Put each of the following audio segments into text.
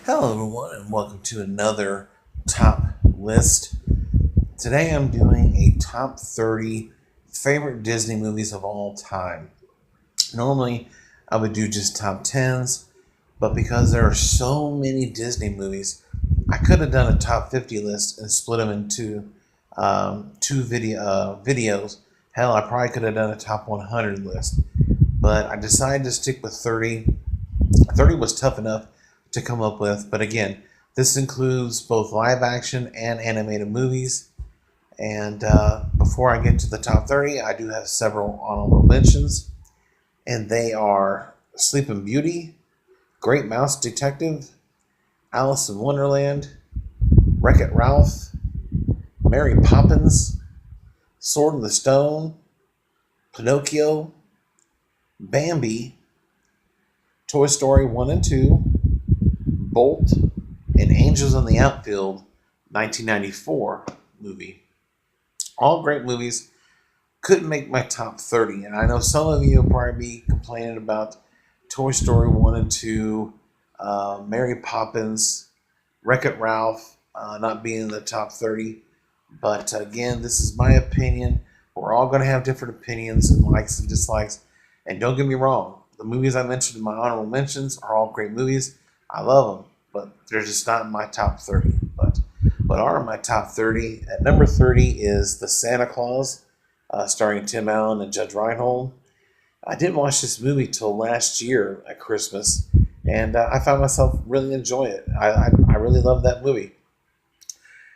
Hello, everyone, and welcome to another top list. Today I'm doing a top 30 favorite Disney movies of all time. Normally, I would do just top 10s, but because there are so many Disney movies, I could have done a top 50 list and split them into videos. Hell, I probably could have done a top 100 list, but I decided to stick with 30. 30 was tough enough to come up with, but again, this includes both live action and animated movies. And before I get to the top 30, I do have several honorable mentions, and they are Sleeping Beauty, Great Mouse Detective, Alice in Wonderland, Wreck It Ralph, Mary Poppins, Sword in the Stone, Pinocchio, Bambi, Toy Story 1 and 2, Bolt, and Angels in the Outfield 1994 movie. All great movies, couldn't make my top 30. And I know some of you will probably be complaining about Toy Story 1 and 2, Mary Poppins, Wreck It Ralph not being in the top 30. But again, this is my opinion. We're all going to have different opinions and likes and dislikes. And don't get me wrong, the movies I mentioned in my honorable mentions are all great movies. I love them, but they're just not in my top 30. But are in my top 30. At number 30 is The Santa Claus, starring Tim Allen and Judge Reinhold. I didn't watch this movie till last year at Christmas, and I found myself really enjoying it. I really love that movie.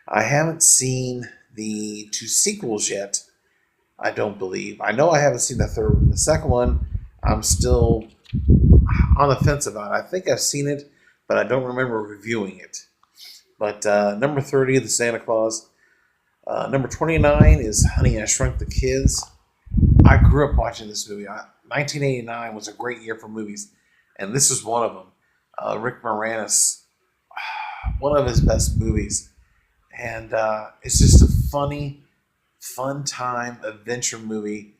I haven't seen the two sequels yet, I don't believe. I know I haven't seen the third one. The second one, I'm still on the fence about. I think I've seen it, but I don't remember reviewing it. But number 30, The Santa Claus. Number 29 is Honey, I Shrunk the Kids. I grew up watching this movie. 1989 was a great year for movies, and this is one of them. Rick Moranis, one of his best movies. And it's just a funny, fun time adventure movie.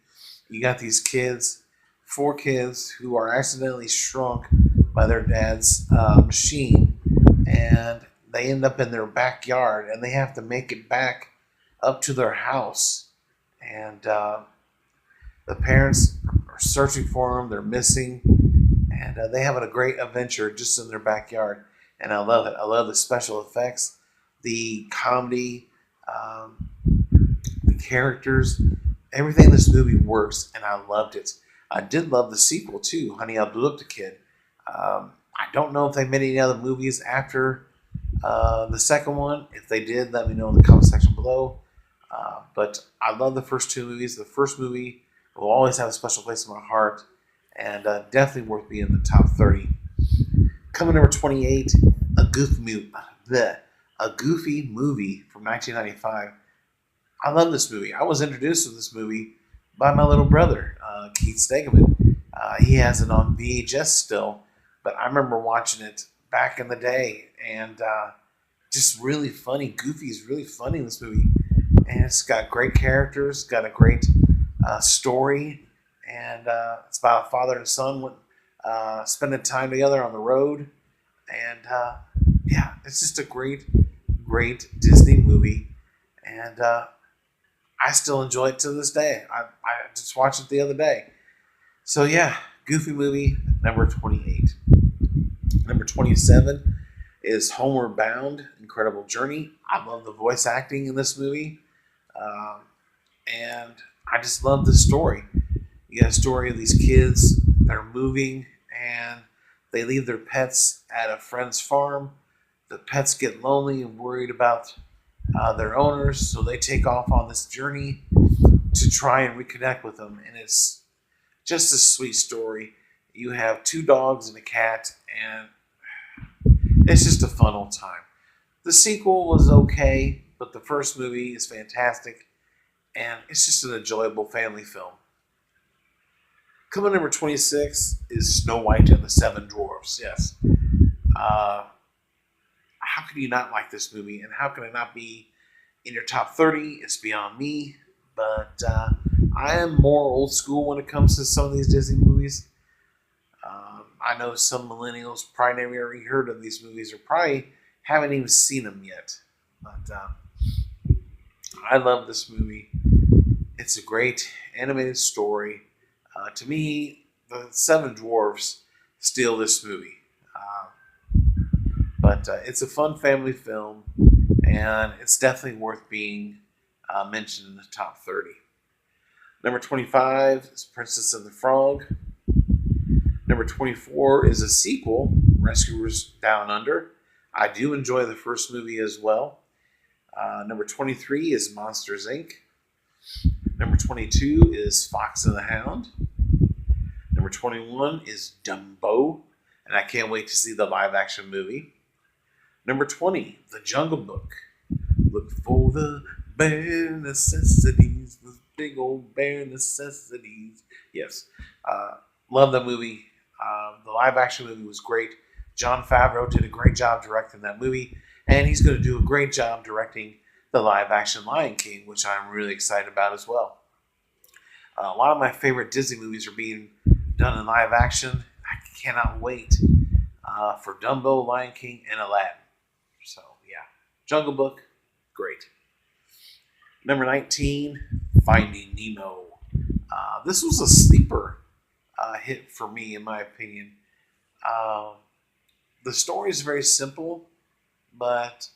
You got these kids, four kids, who are accidentally shrunk by their dad's machine, and they end up in their backyard, and they have to make it back up to their house. And the parents are searching for them. They're missing, and they have a great adventure just in their backyard. And I love it. I love the special effects, the comedy, the characters. Everything in this movie works, and I loved it. I did love the sequel too, Honey, I Blew Up the Kid. I don't know if they made any other movies after the second one. If they did, let me know in the comment section below. But I love the first two movies. The first movie will always have a special place in my heart, and definitely worth being in the top 30. Coming number 28, a Goofy movie from 1995. I love this movie. I was introduced to this movie by my little brother, Keith Stegeman. He has it on VHS still, but I remember watching it back in the day, and just really funny. Goofy's really funny in this movie, and it's got great characters, got a great story, and it's about a father and son spending time together on the road, and yeah, it's just a great, great Disney movie, and I still enjoy it to this day. I just watched it the other day. So yeah, Goofy movie, number 28. Number 27 is Homeward Bound, Incredible Journey. I love the voice acting in this movie. And I just love the story. You got a story of these kids that are moving, and they leave their pets at a friend's farm. The pets get lonely and worried about their owners, so they take off on this journey to try and reconnect with them. And it's just a sweet story. You have two dogs and a cat, and it's just a fun old time. The sequel was okay, but the first movie is fantastic, and it's just an enjoyable family film. Coming number 26 is Snow White and the Seven Dwarfs. Yes. How can you not like this movie, and how can it not be in your top 30? It's beyond me, but I am more old school when it comes to some of these Disney movies. I know some millennials probably never already heard of these movies or probably haven't even seen them yet. But I love this movie. It's a great animated story. To me, the Seven Dwarfs steal this movie. But it's a fun family film, and it's definitely worth being mentioned in the top 30. Number 25 is Princess and the Frog. Number 24 is a sequel, Rescuers Down Under. I do enjoy the first movie as well. Number 23 is Monsters Inc. Number 22 is Fox and the Hound. Number 21 is Dumbo, and I can't wait to see the live action movie. Number 20, The Jungle Book. Look for the bare necessities, the big old bare necessities. Yes, love the movie. The live action movie was great. Jon Favreau did a great job directing that movie, and he's going to do a great job directing the live action Lion King, which I'm really excited about as well. A lot of my favorite Disney movies are being done in live action. I cannot wait for Dumbo, Lion King, and Aladdin. So, yeah. Jungle Book, great. Number 19, Finding Nemo. This was a sleeper hit for me, in my opinion. The story is very simple, but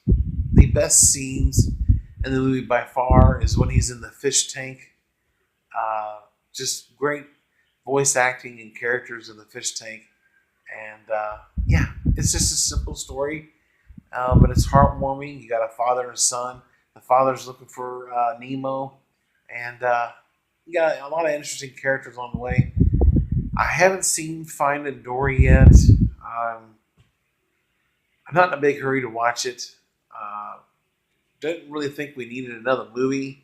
the best scenes in the movie by far is when he's in the fish tank. Just great voice acting and characters in the fish tank. And yeah, it's just a simple story, but it's heartwarming. You got a father and son. The father's looking for Nemo, and you got a lot of interesting characters on the way. I haven't seen Finding Dory yet. I'm not in a big hurry to watch it. Didn't really think we needed another movie,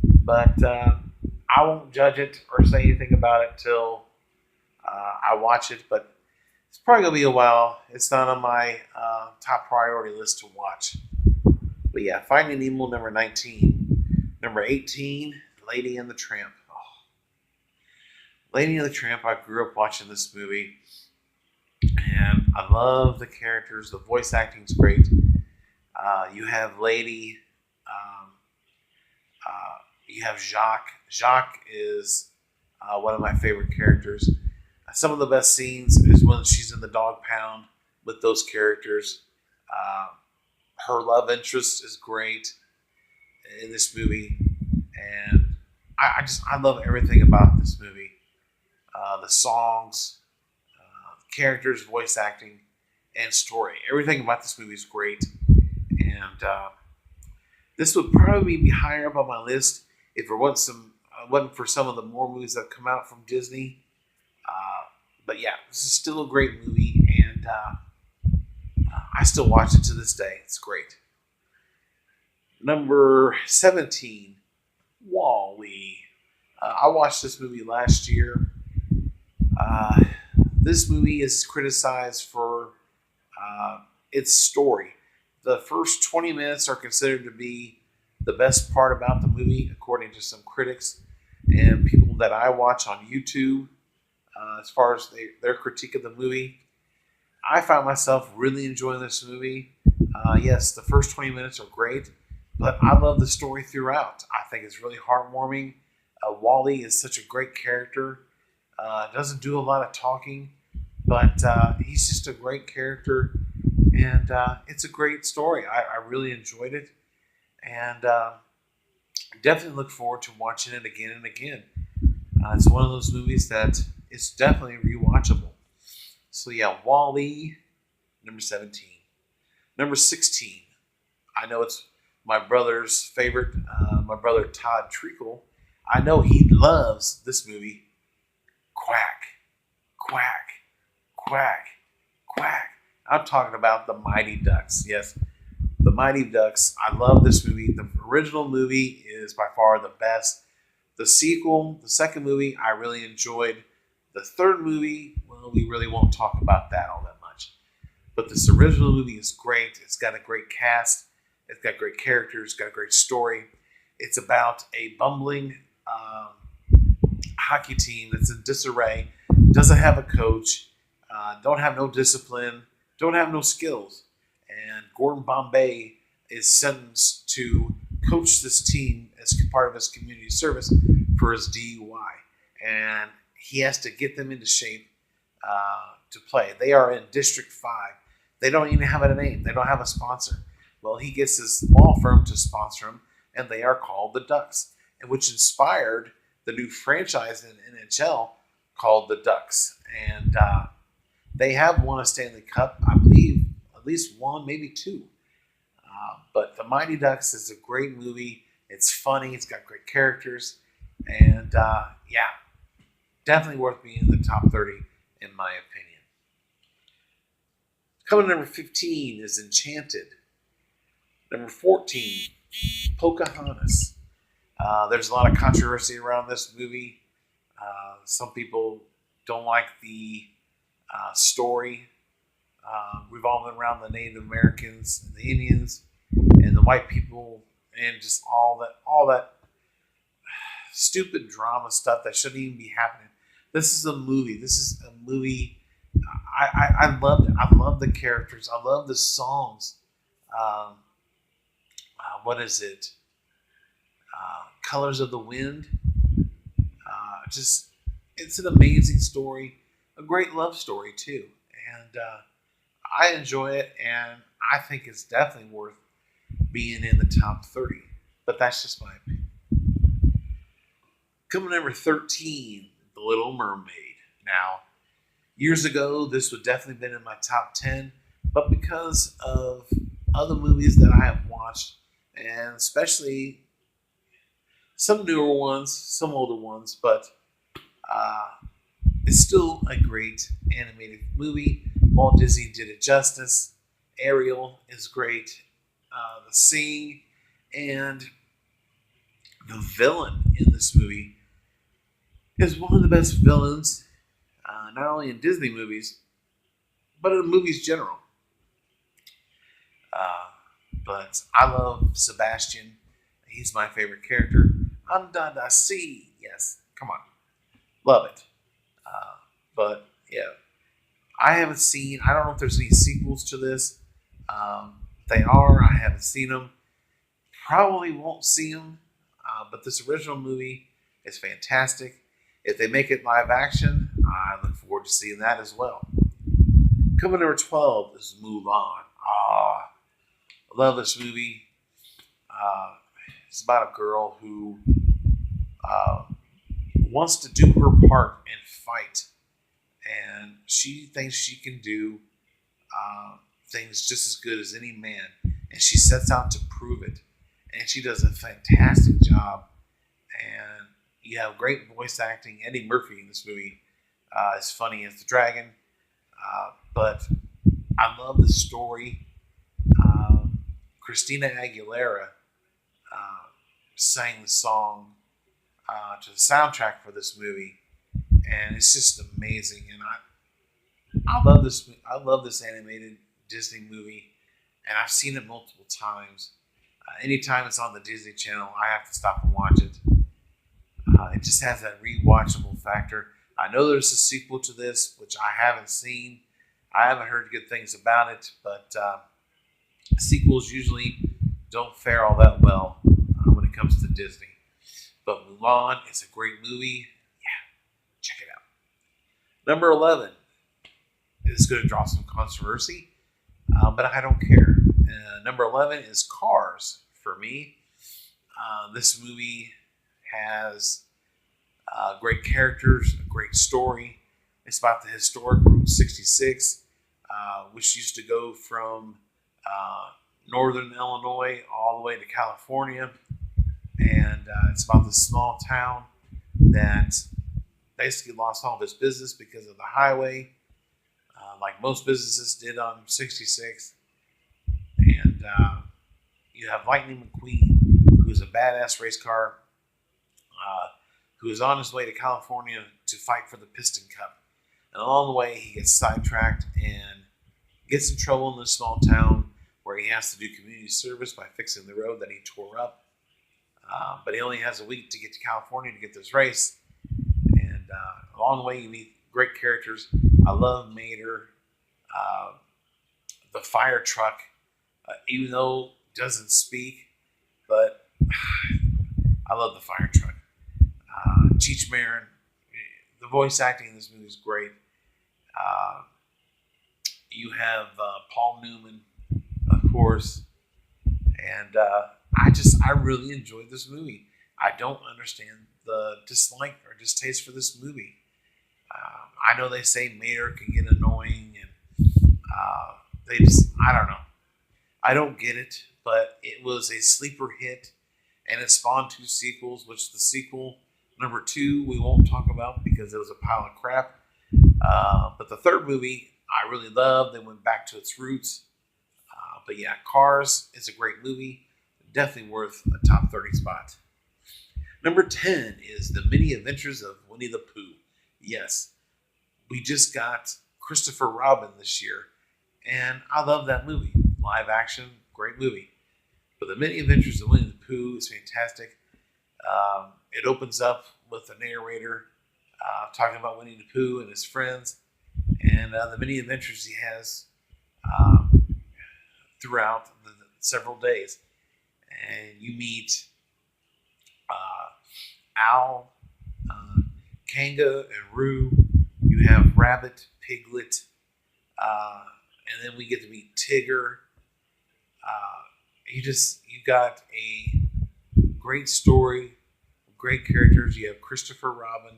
but I won't judge it or say anything about it till I watch it. But it's probably gonna be a while. It's not on my top priority list to watch. But yeah, Finding Nemo, number 19. Number 18, Lady and the Tramp. Oh. Lady and the Tramp, I grew up watching this movie. And I love the characters. The voice acting's great. You have Lady. You have Jacques. Jacques is one of my favorite characters. Some of the best scenes is when she's in the dog pound with those characters. Her love interest is great in this movie, and I love everything about this movie. The songs, characters, voice acting, and story. Everything about this movie is great, and this would probably be higher up on my list if it wasn't for some of the more movies that come out from Disney. But yeah, this is still a great movie, and I still watch it to this day. It's great. Number 17, WALL-E. I watched this movie last year. This movie is criticized for its story. The first 20 minutes are considered to be the best part about the movie, according to some critics and people that I watch on YouTube, as far as their critique of the movie. I found myself really enjoying this movie. Yes, the first 20 minutes are great, but I love the story throughout. I think it's really heartwarming. WALL-E is such a great character. Doesn't do a lot of talking, but he's just a great character, and it's a great story. I really enjoyed it, and definitely look forward to watching it again and again. It's one of those movies that it's definitely rewatchable. So yeah, WALL-E, number 17. Number 16, I know it's my brother's favorite, my brother Todd Treacle. I know he loves this movie. Quack, quack, quack, quack. I'm talking about The Mighty Ducks. Yes, The Mighty Ducks. I love this movie. The original movie is by far the best. The sequel, the second movie, I really enjoyed. The third movie, well, we really won't talk about that all that much. But this original movie is great. It's got a great cast. It's got great characters. It's got a great story. It's about a bumbling hockey team that's in disarray, doesn't have a coach. don't have no discipline, don't have no skills. And Gordon Bombay is sentenced to coach this team as part of his community service for his DUI. And he has to get them into shape to play. They are in District 5. They don't even have a name. They don't have a sponsor. Well, he gets his law firm to sponsor them, and they are called the Ducks, and which inspired the new franchise in NHL called the Ducks. And they have won a Stanley Cup, I believe, at least one, maybe two. But The Mighty Ducks is a great movie. It's funny. It's got great characters. And yeah, definitely worth being in the top 30, in my opinion. Coming number 15 is Enchanted. Number 14, Pocahontas. There's a lot of controversy around this movie. Some people don't like the story revolving around the Native Americans and the Indians and the white people and just all that stupid drama stuff that shouldn't even be happening. This is a movie. I loved it. I love the characters. I love the songs. What is it? Colors of the Wind. It's an amazing story. A great love story, too. And I enjoy it, and I think it's definitely worth being in the top 30. But that's just my opinion. Coming number 13, The Little Mermaid. Now, years ago, this would definitely been in my top 10, but because of other movies that I have watched, and especially some newer ones, some older ones, but it's still a great animated movie. Walt Disney did it justice. Ariel is great. The singing and the villain in this movie is one of the best villains, not only in Disney movies, but in movies general. But I love Sebastian. He's my favorite character. Under the sea. Yes, come on. Love it. But yeah, I haven't seen, I don't know if there's any sequels to this. They are, I haven't seen them. Probably won't see them. But this original movie is fantastic. If they make it live action, I look forward to seeing that as well. Coming number 12 is Mulan. I love this movie. It's about a girl who wants to do her part and fight. And she thinks she can do things just as good as any man. And she sets out to prove it. And she does a fantastic job. And you have great voice acting. Eddie Murphy in this movie is funny as the dragon. But I love the story. Christina Aguilera sang the song to the soundtrack for this movie, and it's just amazing. And I love this. I love this animated Disney movie, and I've seen it multiple times. Anytime it's on the Disney Channel, I have to stop and watch it. It just has that rewatchable factor. I know there's a sequel to this, which I haven't seen. I haven't heard good things about it, but sequels usually don't fare all that well when it comes to Disney. But Mulan is a great movie. Yeah, check it out. Number 11 is going to draw some controversy, but I don't care. Number 11 is Cars for me. This movie has great characters, a great story. It's about the historic Route 66, which used to go from northern Illinois all the way to California. And it's about this small town that basically lost all of its business because of the highway, like most businesses did on 66. And you have Lightning McQueen, who's a badass race car, who is on his way to California to fight for the Piston Cup. And along the way, he gets sidetracked and gets in trouble in this small town where he has to do community service by fixing the road that he tore up. But he only has a week to get to California to get this race. And along the way, you meet great characters. I love Mater. Uh, the fire truck, even though it doesn't speak, but I love the fire truck. Cheech Marin, the voice acting in this movie is great. Uh, you have Paul Newman, of course, and I really enjoyed this movie. I don't understand the dislike or distaste for this movie. I know they say Mater can get annoying, and they just, I don't know. I don't get it, but it was a sleeper hit, and it spawned two sequels, which the sequel number two we won't talk about because it was a pile of crap. But the third movie I really loved. They went back to its roots. But yeah, Cars is a great movie. Definitely worth a top 30 spot. Number 10 is The Many Adventures of Winnie the Pooh. Yes, we just got Christopher Robin this year, and I love that movie. Live action, great movie. But The Many Adventures of Winnie the Pooh is fantastic. It opens up with the narrator talking about Winnie the Pooh and his friends, and the many adventures he has throughout the several days. And you meet Al, Kanga, and Roo. You have Rabbit, Piglet, and then we get to meet Tigger. You got a great story, great characters. You have Christopher Robin,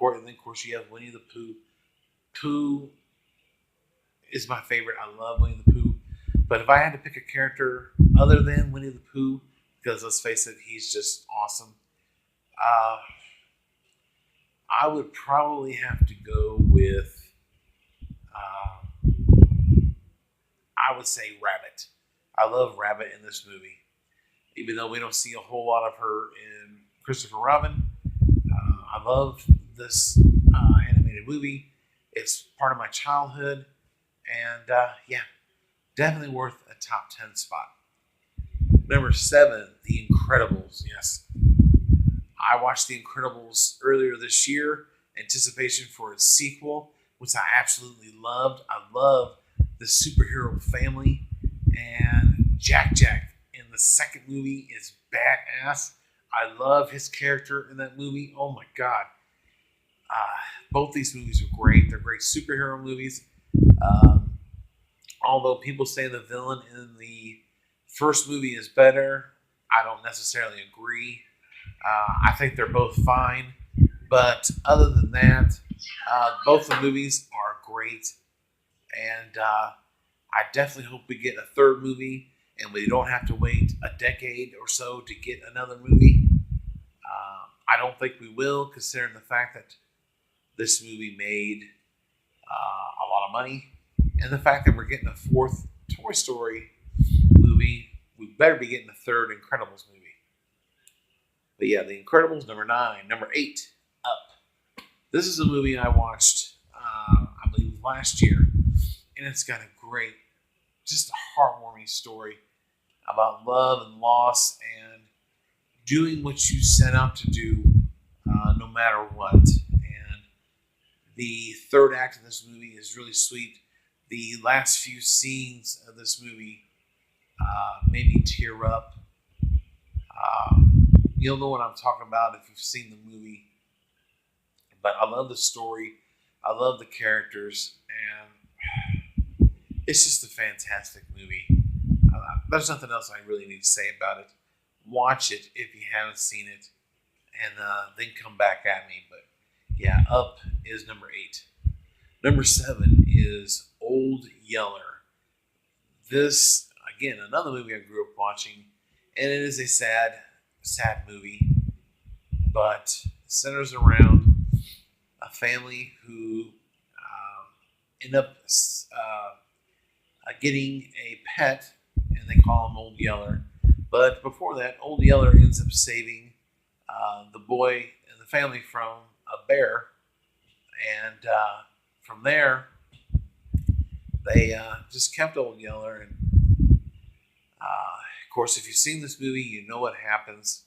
and then of course you have Winnie the Pooh. Pooh is my favorite. I love Winnie the Pooh. But if I had to pick a character other than Winnie the Pooh, because let's face it, he's just awesome, I would probably have to go with, I would say Rabbit. I love Rabbit in this movie. Even though we don't see a whole lot of her in Christopher Robin, I love this animated movie. It's part of my childhood. And yeah, definitely worth a top 10 spot. Number 7, The Incredibles. Yes, I watched The Incredibles earlier this year, anticipation for its sequel, which I absolutely loved. I love the superhero family, and Jack in the second movie is badass. I love his character in that movie. Oh my god. Both these movies are great. They're great superhero movies. Although people say the villain in the first movie is better, I don't necessarily agree. I think they're both fine. But other than that, both the movies are great. And I definitely hope we get a third movie and we don't have to wait a decade or so to get another movie. I don't think we will, considering the fact that this movie made a lot of money. And the fact that we're getting a fourth Toy Story movie, we better be getting a third Incredibles movie. But yeah, The Incredibles, number 9. Number 8, Up. This is a movie I watched, I believe, last year. And it's got a great, just a heartwarming story about love and loss and doing what you set out to do no matter what. And the third act of this movie is really sweet. The last few scenes of this movie made me tear up. You'll know what I'm talking about if you've seen the movie. But I love the story. I love the characters. And it's just a fantastic movie. There's nothing else I really need to say about it. Watch it if you haven't seen it. And then come back at me. But yeah, Up is number 8. Number 7 is Old Yeller. This, again, another movie I grew up watching. And it is a sad movie. But it centers around a family who end up getting a pet. And they call him Old Yeller. But before that, Old Yeller ends up saving the boy and the family from a bear. And from there, they just kept Old Yeller. And of course, if you've seen this movie, you know what happens.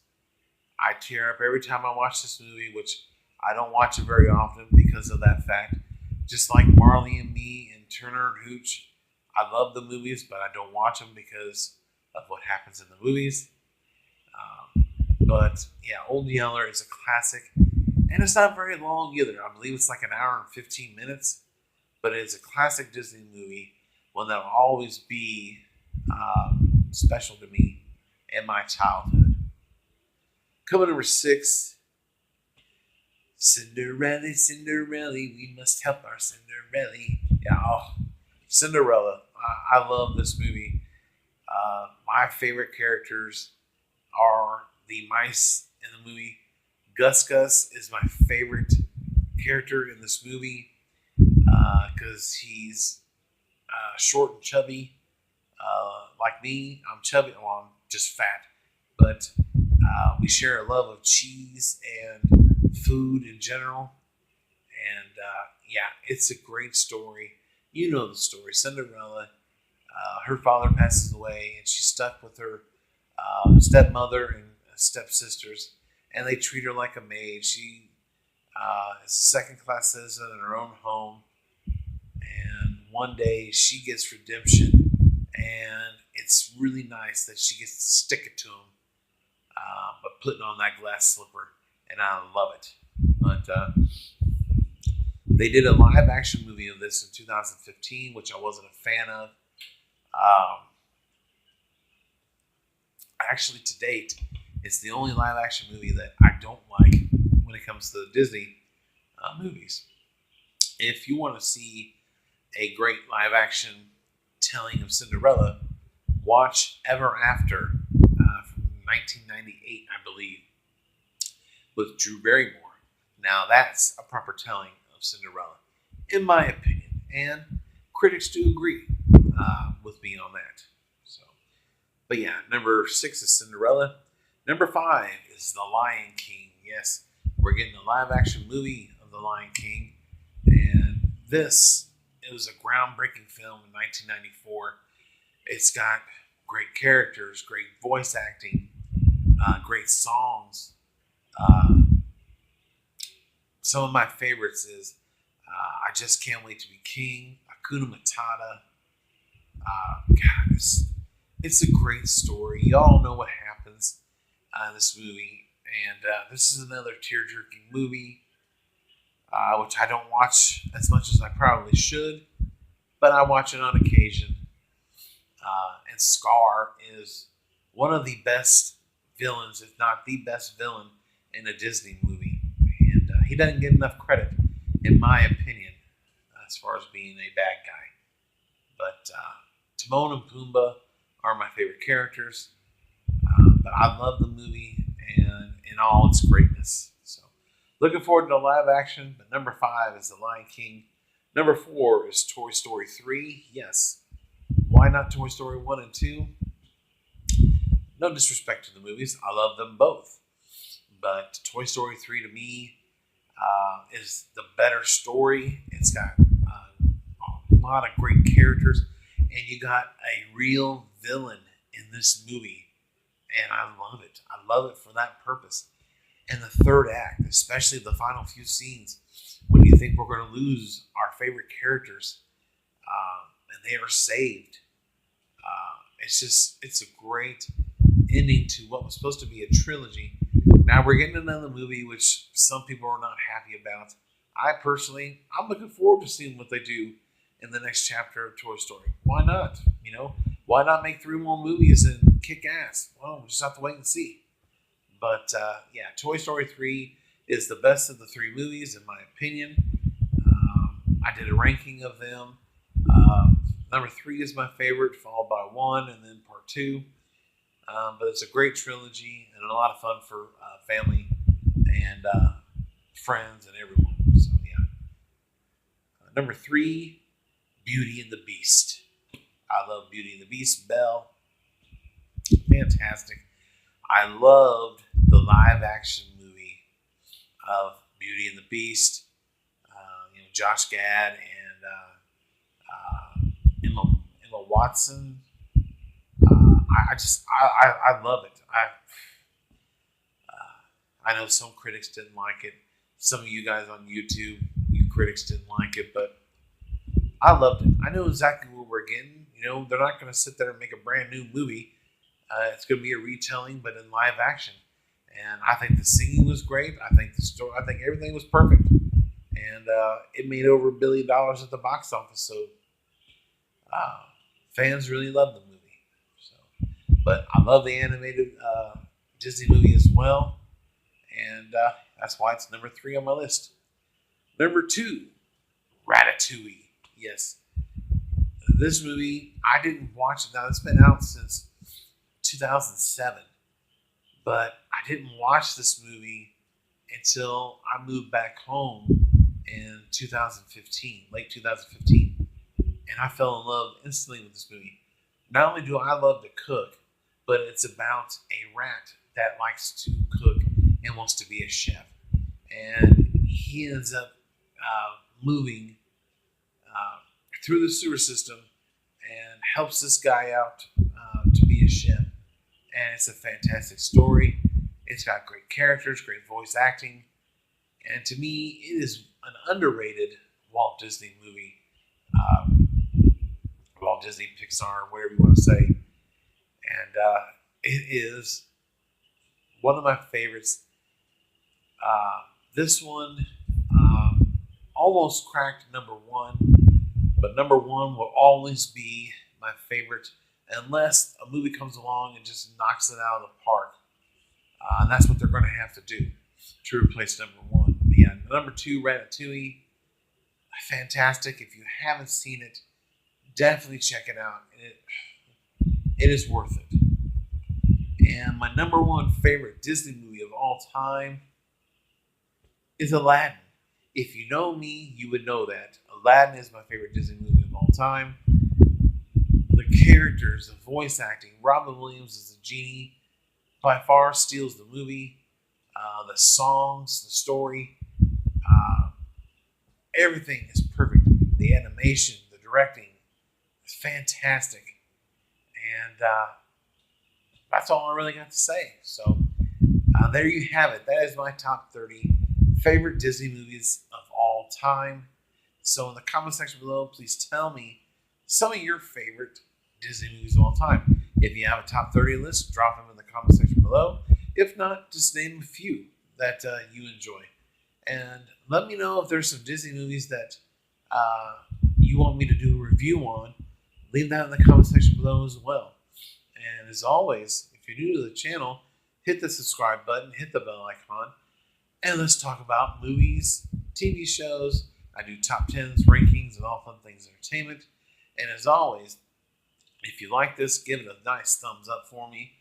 I tear up every time I watch this movie, which I don't watch it very often because of that fact. just like Marley and Me and Turner and Hooch. I love the movies, but I don't watch them because of what happens in the movies. But yeah, Old Yeller is a classic, and it's not very long either. I believe it's like an hour and 15 minutes, but it's a classic Disney movie, one that will always be special to me in my childhood. Coming number 6, Cinderella, Cinderella, we must help our Cinderella. Yeah, Cinderella. I love this movie. My favorite characters are the mice in the movie. Gus Gus is my favorite character in this movie because he's short and chubby. Like me, I'm chubby. Well, I'm just fat. But we share a love of cheese and food in general. And yeah, it's a great story. You know the story. Cinderella, her father passes away, and she's stuck with her stepmother and stepsisters, and they treat her like a maid. She is a second-class citizen in her own home, and one day she gets redemption, and it's really nice that she gets to stick it to him, but putting on that glass slipper, and I love it. But they did a live-action movie of this in 2015, which I wasn't a fan of. Actually, to date, it's the only live-action movie that I don't like when it comes to the Disney movies. If you want to see a great live-action telling of Cinderella, watch Ever After from 1998, I believe, with Drew Barrymore. Now, that's a proper telling of Cinderella, in my opinion, and critics do agree with me on that. So, but yeah, number 6 is Cinderella. Number 5 is The Lion King. Yes, we're getting a live-action movie of The Lion King, and it was a groundbreaking film in 1994. It's got great characters, great voice acting, great songs. Some of my favorites is I Just Can't Wait to Be King, Hakuna Matata. God, it's a great story. Y'all know what happens in this movie. And this is another tear-jerking movie, which I don't watch as much as I probably should, but I watch it on occasion. And Scar is one of the best villains, if not the best villain, in a Disney movie. And he doesn't get enough credit, in my opinion, as far as being a bad guy. But Timon and Pumbaa are my favorite characters. But I love the movie and in all its greatness. So looking forward to live action. But number 5 is The Lion King. Number 4 is Toy Story 3. Yes. Why not Toy Story 1 and 2? No disrespect to the movies. I love them both. But Toy Story 3 to me is the better story. It's got a lot of great characters. And you got a real villain in this movie. And I love it. I love it for that purpose. And the third act, especially the final few scenes, when you think we're going to lose our favorite characters, and they are saved. It's a great ending to what was supposed to be a trilogy. Now we're getting another movie, which some people are not happy about. I'm looking forward to seeing what they do in the next chapter of Toy Story. Why not? Why not make 3 more movies and kick ass? Well, we'll just have to wait and see. But yeah, Toy Story 3 is the best of the 3 movies, in my opinion. I did a ranking of them. Number 3 is my favorite, followed by 1 and then part 2. But it's a great trilogy and a lot of fun for family and friends and everyone. So yeah. Number 3, Beauty and the Beast. I love Beauty and the Beast. Belle, fantastic. I loved the live action movie of Beauty and the Beast. Josh Gad and Emma Watson. I love it. I know some critics didn't like it. Some of you guys on YouTube, you critics didn't like it, but I loved it. I knew exactly what we're getting. You know, they're not going to sit there and make a brand new movie. It's going to be a retelling, but in live action. And I think the singing was great. I think the story. I think everything was perfect. And it made over $1 billion at the box office. So uh, fans really loved the movie. So, but I love the animated Disney movie as well, and that's why it's number 3 on my list. Number 2, Ratatouille. Yes, this movie I didn't watch it. Now it's been out since 2007, but I didn't watch this movie until I moved back home in 2015, late 2015, and I fell in love instantly with this movie. Not only do I love to cook, but it's about a rat that likes to cook and wants to be a chef, and he ends up moving through the sewer system and helps this guy out to be a chef. And it's a fantastic story. It's got great characters, great voice acting, and to me, it is an underrated Walt Disney movie. Walt Disney, Pixar, whatever you want to say. And it is one of my favorites. This one almost cracked number 1, but number 1 will always be my favorite unless a movie comes along and just knocks it out of the park. And that's what they're going to have to do to replace number 1. But yeah, number 2, Ratatouille, fantastic. If you haven't seen it, definitely check it out. It is worth it. And my number 1 favorite Disney movie of all time is Aladdin. If you know me, you would know that. Aladdin is my favorite Disney movie of all time. The characters, the voice acting, Robin Williams as the genie by far steals the movie. The songs, the story, everything is perfect. The animation, the directing is fantastic. And that's all I really got to say. So there you have it. That is my top 30 favorite Disney movies of all time. So in the comment section below, please tell me some of your favorite Disney movies of all time. If you have a top 30 list, drop them in the comment section below. If not, just name a few that you enjoy. And let me know if there's some Disney movies that you want me to do a review on. Leave that in the comment section below as well. And as always, if you're new to the channel, hit the subscribe button, hit the bell icon, and let's talk about movies, TV shows. I do top 10s, rankings, and all fun things entertainment. And as always, if you like this, give it a nice thumbs up for me.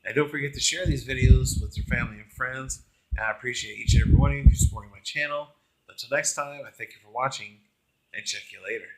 And don't forget to share these videos with your family and friends. And I appreciate each and every one of you for supporting my channel. Until next time, I thank you for watching, and check you later.